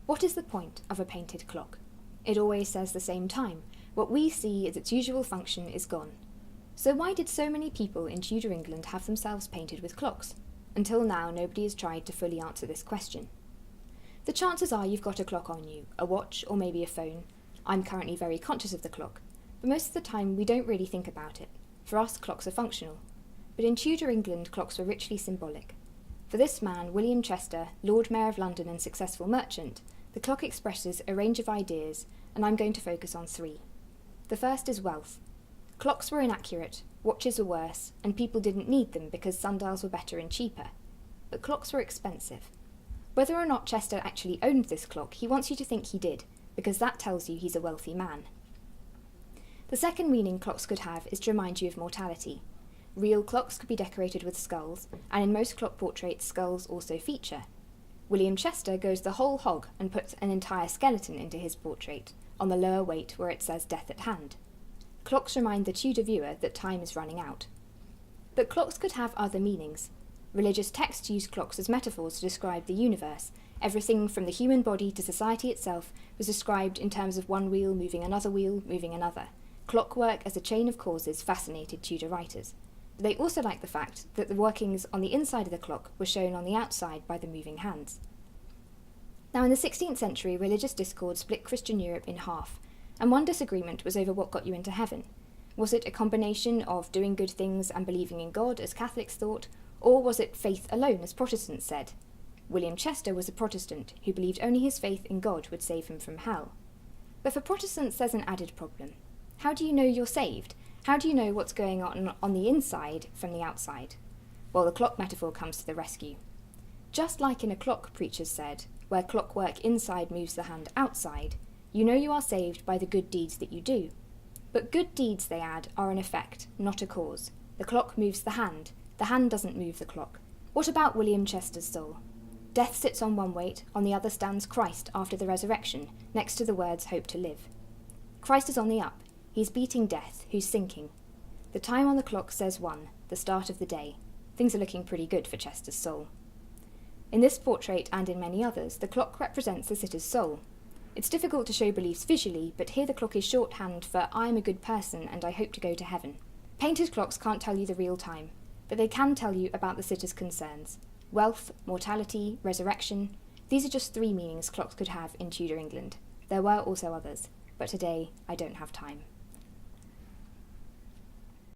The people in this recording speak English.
What is the point of a painted clock? It always says the same time. What we see as its usual function is gone. So why did so many people in Tudor England have themselves painted with clocks? Until now, nobody has tried to fully answer this question. The chances are you've got a clock on you, a watch or maybe a phone. I'm currently very conscious of the clock, but most of the time we don't really think about it. For us, clocks are functional. But in Tudor England, clocks were richly symbolic. For this man, William Chester, Lord Mayor of London and successful merchant, the clock expresses a range of ideas, and I'm going to focus on 3. The first is wealth. Clocks were inaccurate, watches were worse, and people didn't need them because sundials were better and cheaper. But clocks were expensive. Whether or not Chester actually owned this clock, he wants you to think he did, because that tells you he's a wealthy man. The second meaning clocks could have is to remind you of mortality. Real clocks could be decorated with skulls, and in most clock portraits skulls also feature. William Chester goes the whole hog and puts an entire skeleton into his portrait, on the lower weight where it says death at hand. Clocks remind the Tudor viewer that time is running out. But clocks could have other meanings. Religious texts use clocks as metaphors to describe the universe. Everything from the human body to society itself was described in terms of one wheel moving another. Clockwork as a chain of causes fascinated Tudor writers. But they also liked the fact that the workings on the inside of the clock were shown on the outside by the moving hands. Now in the 16th century, religious discord split Christian Europe in half, and one disagreement was over what got you into heaven. Was it a combination of doing good things and believing in God, as Catholics thought, or was it faith alone, as Protestants said? William Chester was a Protestant who believed only his faith in God would save him from hell. But for Protestants there's an added problem. How do you know you're saved? How do you know what's going on the inside from the outside? Well, the clock metaphor comes to the rescue. Just like in a clock, preachers said, where clockwork inside moves the hand outside, you know you are saved by the good deeds that you do. But good deeds, they add, are an effect, not a cause. The clock moves the hand doesn't move the clock. What about William Chester's soul? Death sits on one weight, on the other stands Christ after the resurrection, next to the words hope to live. Christ is on the up. He's beating death, who's sinking. The time on the clock says 1, the start of the day. Things are looking pretty good for Chester's soul. In this portrait, and in many others, the clock represents the sitter's soul. It's difficult to show beliefs visually, but here the clock is shorthand for I am a good person and I hope to go to heaven. Painted clocks can't tell you the real time, but they can tell you about the sitter's concerns. Wealth, mortality, resurrection. These are just 3 meanings clocks could have in Tudor England. There were also others, but today I don't have time.